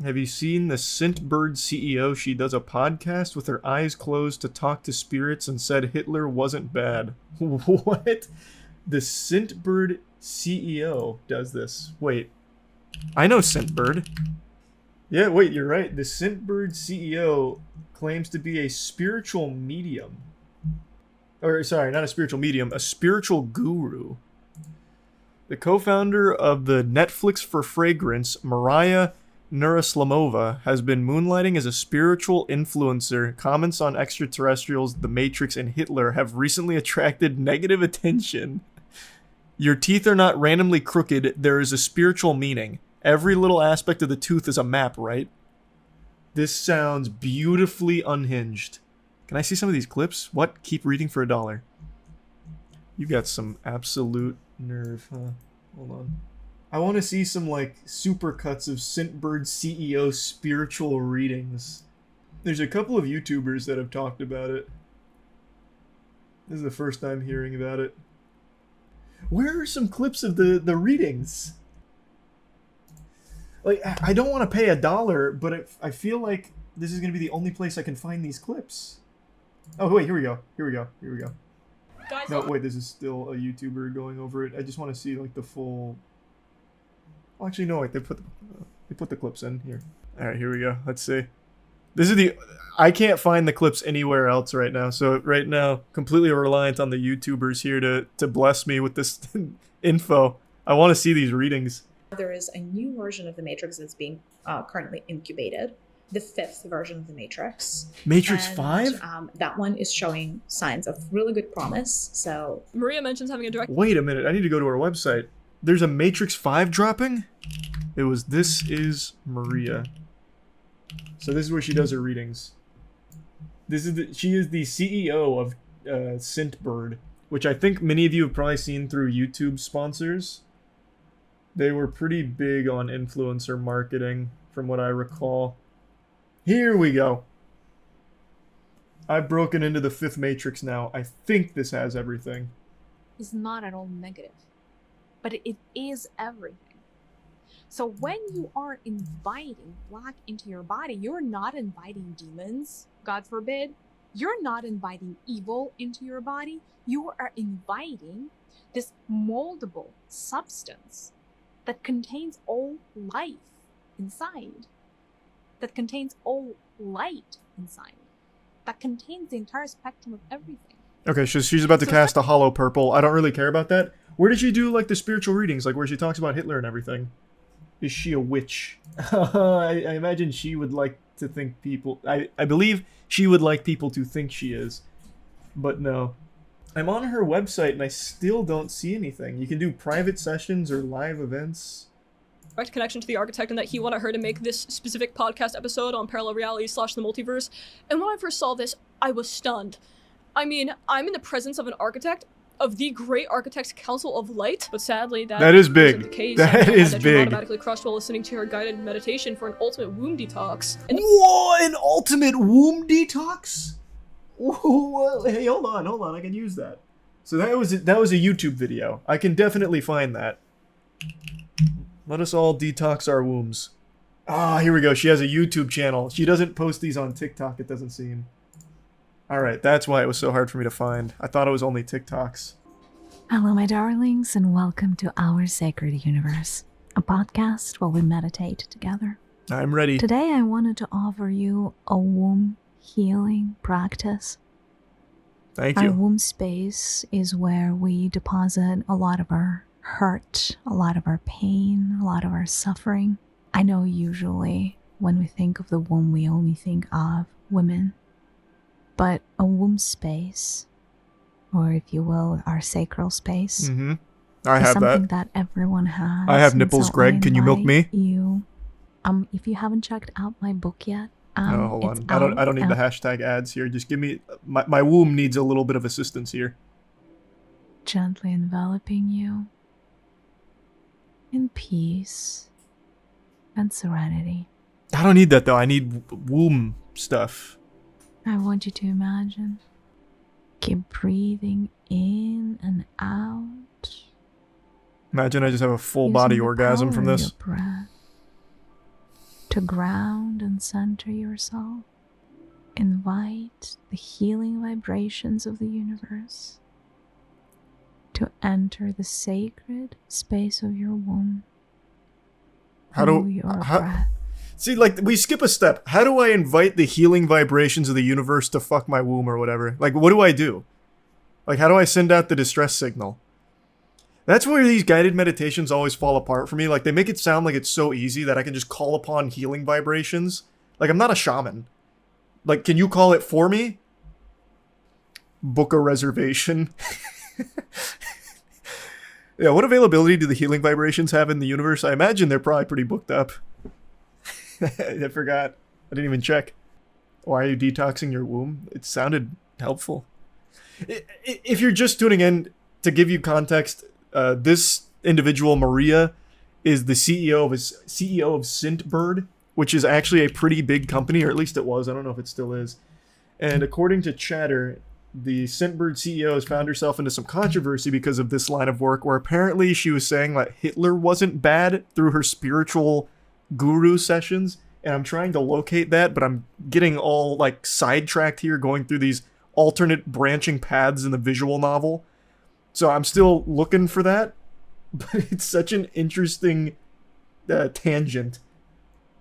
Have you seen the Scentbird CEO? She does a podcast with her eyes closed to talk to spirits and said Hitler wasn't bad. What? The Scentbird CEO does this. Wait. I know Scentbird. Yeah, wait, you're right. The Scentbird CEO claims to be a spiritual medium. Or, sorry, not a spiritual medium, a spiritual guru. The co-founder of the Netflix for Fragrance, Mariah Nuraslamova, has been moonlighting as a spiritual influencer. Comments on extraterrestrials, The Matrix, and Hitler have recently attracted negative attention. Your teeth are not randomly crooked, there is a spiritual meaning. Every little aspect of the tooth is a map, right? This sounds beautifully unhinged. Can I see some of these clips? What? Keep reading for $1. You got some absolute nerve, huh? Hold on. I want to see some, like, supercuts of Scentbird CEO spiritual readings. There's a couple of YouTubers that have talked about it. This is the first time hearing about it. Where are some clips of the readings? Like, I don't want to pay $1, but I feel like this is going to be the only place I can find these clips. Oh, wait, here we go. Guys, No, wait, this is still a YouTuber going over it. I just want to see, like, the full... Well, actually, no, wait, they put the clips in here. All right, here we go. Let's see. This is I can't find the clips anywhere else right now. So right now, completely reliant on the YouTubers here to bless me with this info. I want to see these readings. there is a new version of the Matrix that's being currently incubated. The 5th version of the Matrix. Matrix and, 5? That one is showing signs of really good promise. So Maria mentions having a direct. Wait a minute, I need to go to our website. There's a Matrix 5 dropping? It was This Is Maria. So this is where she does her readings. She is the CEO of Scentbird, which I think many of you have probably seen through YouTube sponsors. They were pretty big on influencer marketing, from what I recall. Here we go. I've broken into the 5th Matrix now. I think this has everything. Is not at all negative, but it is everything. So when you are inviting black into your body, you're not inviting demons, God forbid. You're not inviting evil into your body. You are inviting this moldable substance that contains all life inside, that contains all light inside, that contains the entire spectrum of everything. Okay, so she's about to cast a hollow purple. I don't really care about that. Where did she do, like, the spiritual readings, like where she talks about Hitler and everything? Is she a witch? I imagine she would like to think people... I believe she would like people to think she is. But no. I'm on her website and I still don't see anything. You can do private sessions or live events. Direct connection to the architect, and that he wanted her to make this specific podcast episode on parallel reality / the multiverse. And when I first saw this, I was stunned. I mean, I'm in the presence of an architect, of the Great Architects Council of Light, but sadly that is big. wasn't the case. That is that big. You're automatically crushed while listening to her guided meditation for an ultimate womb detox. And Whoa, an ultimate womb detox? Whoa, hey, hold on, I can use that. So that was a YouTube video. I can definitely find that. Let us all detox our wombs. Ah, here we go. She has a YouTube channel. She doesn't post these on TikTok, it doesn't seem. Alright, that's why it was so hard for me to find. I thought it was only TikToks. Hello, my darlings, and welcome to Our Sacred Universe, a podcast where we meditate together. I'm ready. Today, I wanted to offer you a womb healing practice. Thank Our you. womb space is where we deposit a lot of our hurt, a lot of our pain, a lot of our suffering. I know usually when we think of the womb, we only think of women. But a womb space, or if you will, our sacral space, Mm-hmm. I is have something that. everyone has. I have and nipples, so Greg. I Can you milk me? invite You, if you haven't checked out my book yet, No, hold it's on. I don't need the out. hashtag ads here. Just give me my womb needs a little bit of assistance here. Gently enveloping you in peace and serenity. I don't need that though. I need womb stuff. I want you to imagine. Keep breathing in and out. Imagine I just have a full Using body the orgasm power from of this. your breath. to ground and center yourself. Invite the healing vibrations of the universe to enter the sacred space of your womb. Through your breath. See, like, we skip a step. How do I invite the healing vibrations of the universe to fuck my womb or whatever? Like, what do I do? Like, how do I send out the distress signal? That's where these guided meditations always fall apart for me. Like, they make it sound like it's so easy that I can just call upon healing vibrations. Like, I'm not a shaman. Like, can you call it for me? Book a reservation. Yeah, what availability do the healing vibrations have in the universe? I imagine they're probably pretty booked up. I forgot. I didn't even check. Why are you detoxing your womb? It sounded helpful. If you're just tuning in, to give you context, this individual, Maria, is the CEO of Scentbird, which is actually a pretty big company, or at least it was. I don't know if it still is. And according to Chatter, the Scentbird CEO has found herself into some controversy because of this line of work, where apparently she was saying that Hitler wasn't bad through her spiritual guru sessions. And I'm trying to locate that, but I'm getting all like sidetracked here, going through these alternate branching paths in the visual novel. So I'm still looking for that, but it's such an interesting tangent.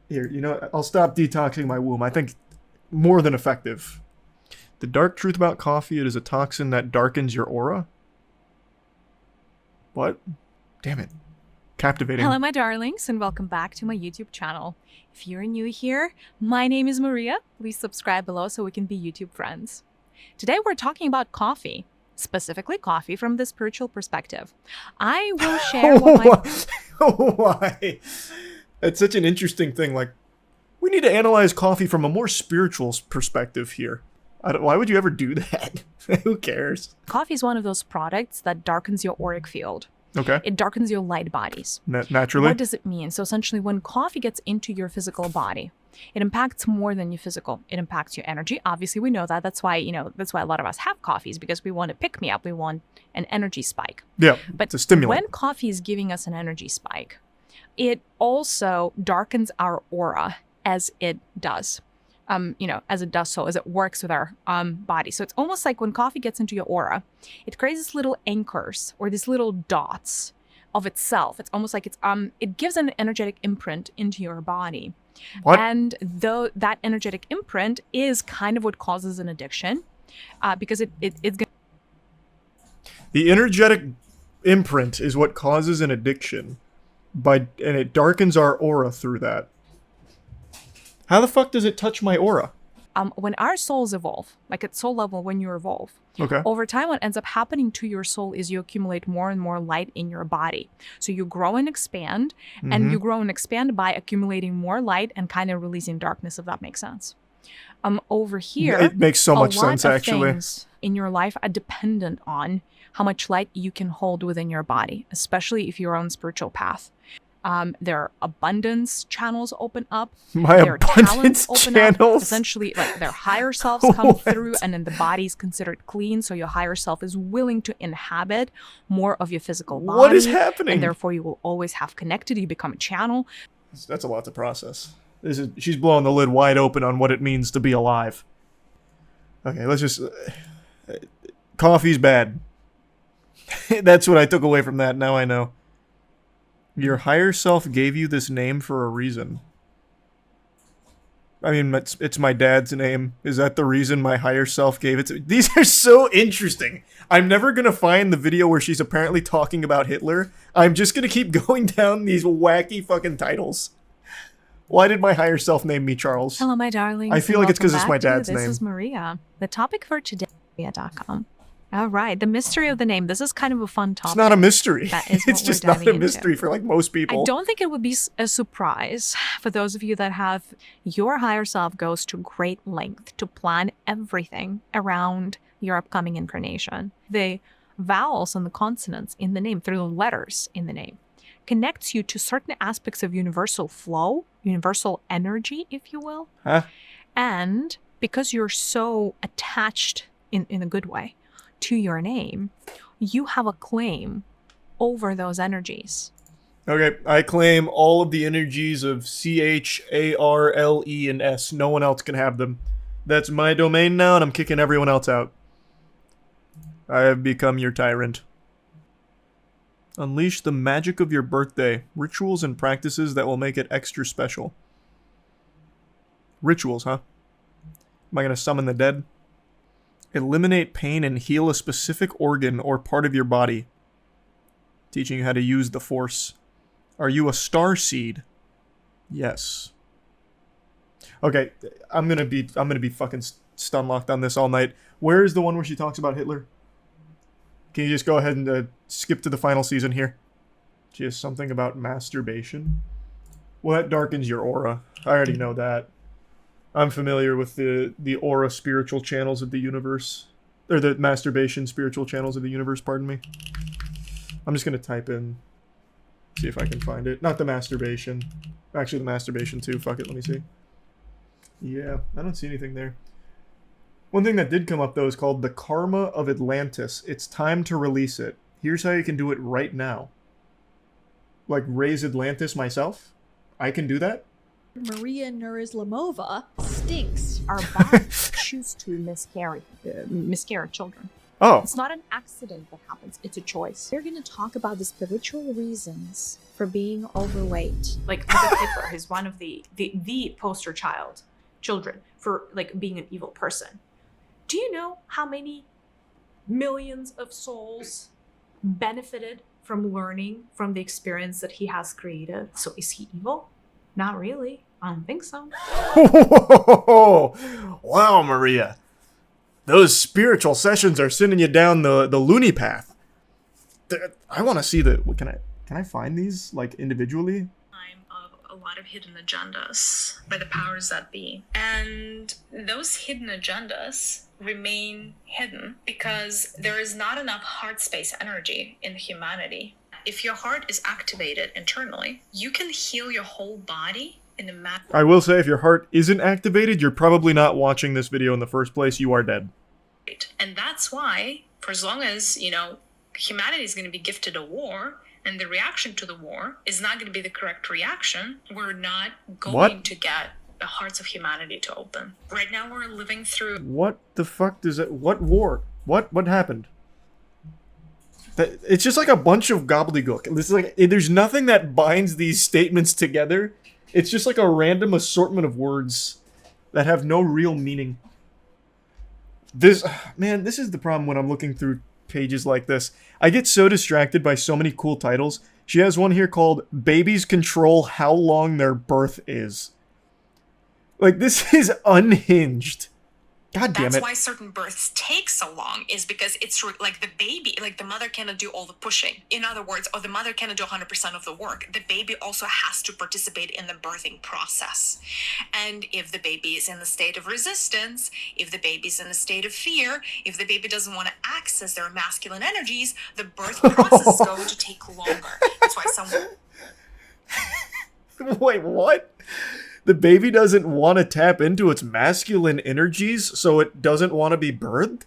Here, you know, I'll stop detoxing my womb. I think more than effective. The dark truth about coffee, it is a toxin that darkens your aura. What? Damn it. Captivating. Hello, my darlings, and welcome back to my YouTube channel. If you're new here, my name is Maria. Please subscribe below so we can be YouTube friends. Today we're talking about coffee, specifically coffee from the spiritual perspective. I will share what my... Why? That's such an interesting thing. Like, we need to analyze coffee from a more spiritual perspective here. Why would you ever do that? Who cares? Coffee is one of those products that darkens your auric field. Okay. It darkens your light bodies. Naturally. What does it mean? So essentially, when coffee gets into your physical body, it impacts more than your physical. It impacts your energy. Obviously, we know that. That's why a lot of us have coffees, because we want to pick me up. We want an energy spike. Yeah, but it's a stimulant. When coffee is giving us an energy spike, it also darkens our aura as it does. As it works with our body. So it's almost like when coffee gets into your aura, it creates these little anchors or these little dots of itself. It's almost like it gives an energetic imprint into your body. What? And though that energetic imprint is kind of what causes an addiction, because it's going. The energetic imprint is what causes an addiction, and it darkens our aura through that. How the fuck does it touch my aura? When our souls evolve, like at soul level, when you evolve, okay, over time, what ends up happening to your soul is you accumulate more and more light in your body. So you grow and expand, and you grow and expand by accumulating more light and kind of releasing darkness, if that makes sense. Over here, it makes so much sense, a lot of actually. things in your life are dependent on how much light you can hold within your body, especially if you're on a spiritual path. Their abundance channels open up. Their abundance channels? Up. Essentially, like their higher selves come through, and then the body is considered clean. So your higher self is willing to inhabit more of your physical body. What is happening? And therefore, you will always have connected. You become a channel. That's a lot to process. She's blowing the lid wide open on what it means to be alive. Okay, let's just... coffee's bad. That's what I took away from that. Now I know. Your higher self gave you this name for a reason. I mean, it's my dad's name. Is that the reason my higher self gave it to me? These are so interesting. I'm never going to find the video where she's apparently talking about Hitler. I'm just going to keep going down these wacky fucking titles. Why did my higher self name me Charles? Hello, my darlings. I feel like it's because it's my dad's name. This is Maria. The topic for today is Maria.com. All right, the mystery of the name. This is kind of a fun topic. It's not a mystery. That is it's just not a mystery for like most people. I don't think it would be a surprise for those of you that have your higher self goes to great length to plan everything around your upcoming incarnation. The vowels and the consonants in the name, through the letters in the name, connects you to certain aspects of universal flow, universal energy, if you will. Huh? And because you're so attached in a good way to your name, you have a claim over those energies. Okay, I claim all of the energies of CHARLE and S. No one else can have them. That's my domain now, and I'm kicking everyone else out. I have become your tyrant. Unleash the magic of your birthday. Rituals and practices that will make it extra special. Rituals, huh? Am I going to summon the dead? Eliminate pain and heal a specific organ or part of your body. Teaching you how to use the force. Are you a star seed? Yes. Okay, I'm gonna be fucking stun locked on this all night. Where is the one where she talks about Hitler? Can you just go ahead and skip to the final season here? She has something about masturbation. Well, that darkens your aura. I already know that. I'm familiar with the aura spiritual channels of the universe. Or the masturbation spiritual channels of the universe, pardon me. I'm just going to type in, see if I can find it. Not the masturbation. Actually, the masturbation too. Fuck it, let me see. Yeah, I don't see anything there. One thing that did come up, though, is called the Karma of Atlantis. It's time to release it. Here's how you can do it right now. Like, raise Atlantis myself? I can do that? Maria Nurislamova stinks. Our bodies choose to miscarry children. Oh. It's not an accident that happens, it's a choice. We're going to talk about the spiritual reasons for being overweight. Like, look at Hitler, who's one of the poster children for, like, being an evil person. Do you know how many millions of souls benefited from learning from the experience that he has created? So is he evil? Not really. I don't think so. Wow, Maria. Those spiritual sessions are sending you down the loony path. I want to see the... Can I find these, like, individually? Of a lot of hidden agendas by the powers that be. And those hidden agendas remain hidden because there is not enough heart space energy in humanity. If your heart is activated internally, you can heal your whole body in a matter. I will say, if your heart isn't activated, you're probably not watching this video in the first place. You are dead. And that's why, for as long as, humanity is going to be gifted a war, and the reaction to the war is not going to be the correct reaction, we're not going to get the hearts of humanity to open. Right now we're living through... What the fuck does it... What war? What happened? It's just like a bunch of gobbledygook. This is like, there's nothing that binds these statements together. It's just like a random assortment of words that have no real meaning. This is the problem when I'm looking through pages like this. I get so distracted by so many cool titles. She has one here called Babies Control How Long Their Birth Is. Like, this is unhinged. God damn it. That's why certain births take so long, is because it's like the baby, like the mother cannot do all the pushing. In other words, or the mother cannot do 100% of the work. The baby also has to participate in the birthing process. And if the baby is in a state of resistance, if the baby is in a state of fear, if the baby doesn't want to access their masculine energies, the birth process is going to take longer. That's why someone... Wait, what? The baby doesn't want to tap into its masculine energies, so it doesn't want to be birthed?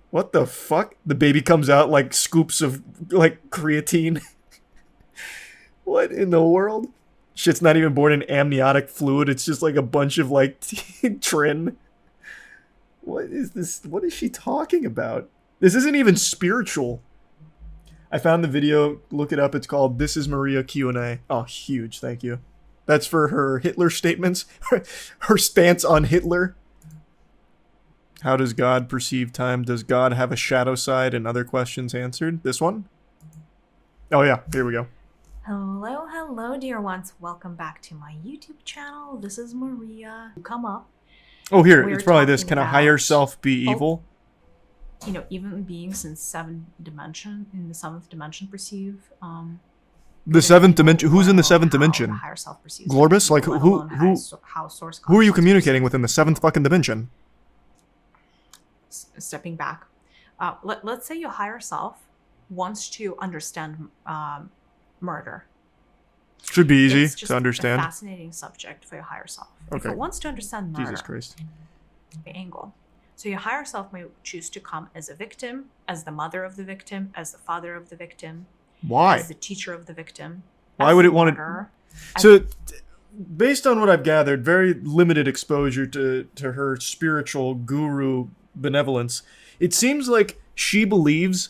What the fuck? The baby comes out like scoops of, like, creatine. What in the world? Shit's not even born in amniotic fluid, it's just like a bunch of, like, trin. What is this? What is she talking about? This isn't even spiritual. I found the video, look it up, it's called This Is Maria Q&A. Oh, huge, thank you. That's for her Hitler statements. Her stance on Hitler. How does God perceive time? Does God have a shadow side? And other questions answered. This one? Oh yeah, here we go. Hello, dear ones. Welcome back to my YouTube channel. This is Maria. Come up. Oh, here. We're It's probably this. talking Can a about- higher self be evil? Even beings in the seventh dimension perceive The seventh dimension. Who's in the seventh dimension? higher self perceives Glorbus? Like, let who alone how source who are you consciousness communicating with in the seventh fucking dimension? stepping back. Let's say your higher self wants to understand murder. Should be easy It's just to understand. a fascinating subject for your higher self. If Okay. it wants to understand murder, Jesus Christ. the angle. So your higher self may choose to come as a victim, as the mother of the victim, as the father of the victim. Why? as the teacher of the victim. Why as would the it want to? martyr. So, based on what I've gathered, very limited exposure to her spiritual guru benevolence, it seems like she believes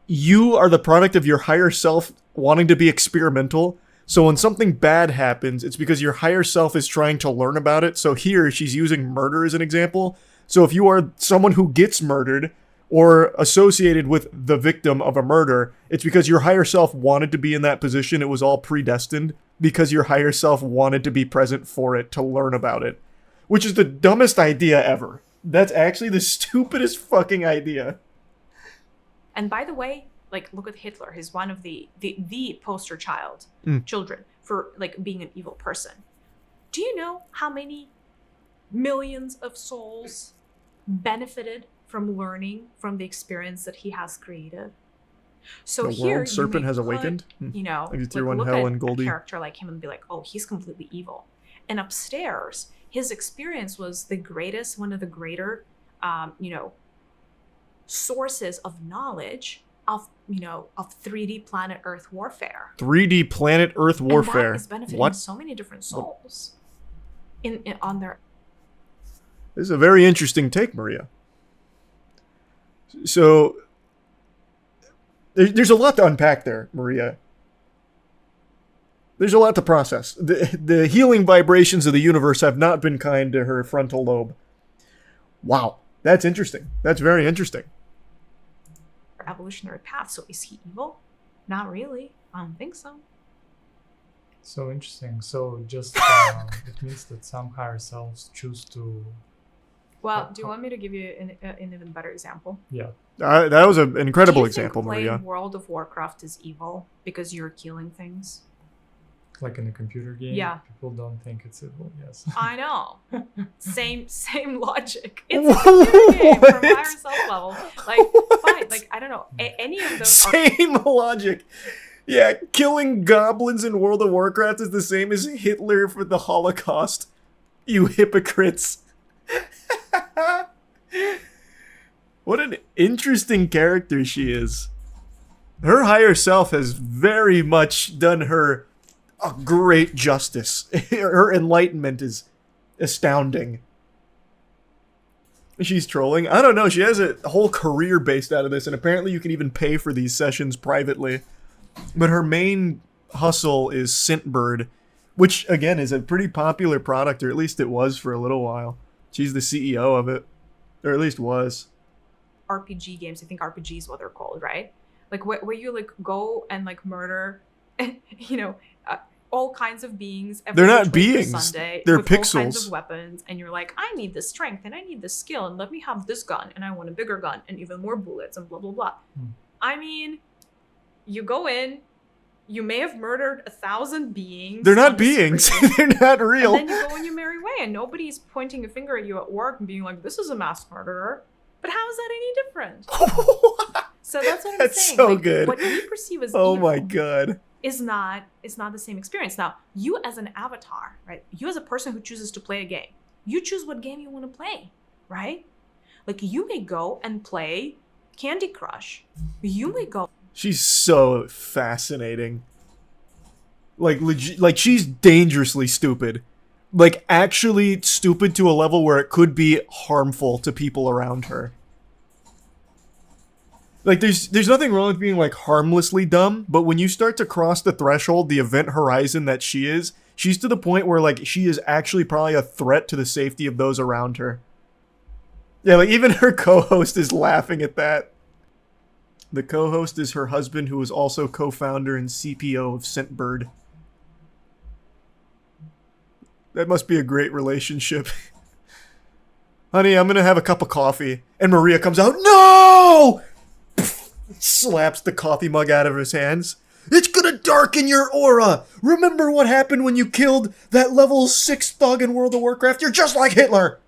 you are the product of your higher self wanting to be experimental. So when something bad happens, it's because your higher self is trying to learn about it. So here, she's using murder as an example. So if you are someone who gets murdered or associated with the victim of a murder, it's because your higher self wanted to be in that position. It was all predestined because your higher self wanted to be present for it, to learn about it. Which is the dumbest idea ever. That's actually the stupidest fucking idea. And by the way, like, look at Hitler. He's one of the poster child children for like being an evil person. Do you know how many millions of souls benefited from learning from the experience that he has created? So The here, world serpent you may has put, awakened? You know, Like you like, threw in look Hell at and Goldie. a character like him and be like, oh, he's completely evil. And upstairs, his experience was the greatest, one of the greater, sources of knowledge of 3D planet Earth warfare. 3D planet Earth warfare. And that is benefiting What? so many different souls on their. This is a very interesting take, Maria. So, there's a lot to unpack there, Maria. There's a lot to process. The healing vibrations of the universe have not been kind to her frontal lobe. Wow, that's interesting. That's very interesting. Evolutionary path. So is he evil? Not really. I don't think so. So interesting. So just it means that some higher selves choose to. Well, do you want me to give you an even better example? Yeah. That was an incredible Do you example, think playing Maria. World of Warcraft is evil because you're killing things? Like in a computer game. Yeah. People don't think it's evil. Yes. I know. Same logic. It's a computer game from higher self level. Like, fine. Like, I don't know. Any of those are Same logic. Yeah, killing goblins in World of Warcraft is the same as Hitler for the Holocaust. You hypocrites. What an interesting character she is. Her higher self has very much done her a great justice. Her enlightenment is astounding. She's trolling. I don't know. She has a whole career based out of this, and apparently you can even pay for these sessions privately. But her main hustle is Scentbird, which, again, is a pretty popular product, or at least it was for a little while. She's the CEO of it, or at least was. RPG games. I think RPG is what they're called, right? Like where you like go and like murder, all kinds of beings. They're not which way for beings. Sunday, They're with all kinds pixels. of weapons, and you're like, I need this strength and I need this skill, and let me have this gun, and I want a bigger gun and even more bullets and blah blah blah. I mean, you go in, you may have murdered 1,000 beings. They're not on the beings. screen, They're not real. and then you go on your merry way, and nobody's pointing a finger at you at work and being like, "This is a mass murderer." But how is that any different? So that's what I'm That's saying. so Like, good. What we perceive as Oh evil my god. is not the same experience. Now, you as an avatar, right? You as a person who chooses to play a game, you choose what game you want to play, right? Like you may go and play Candy Crush. You may go. She's so fascinating. Like like she's dangerously stupid. Like actually stupid to a level where it could be harmful to people around her. Like there's nothing wrong with being like harmlessly dumb, but when you start to cross the threshold, the event horizon that she is, she's to the point where like she is actually probably a threat to the safety of those around her. Yeah, like even her co-host is laughing at that. The co-host is her husband, who is also co-founder and CPO of Scentbird. That must be a great relationship. Honey, I'm gonna have a cup of coffee. And Maria comes out, no! Slaps the coffee mug out of his hands. It's gonna darken your aura! Remember what happened when you killed that level 6 thug in World of Warcraft? You're just like Hitler!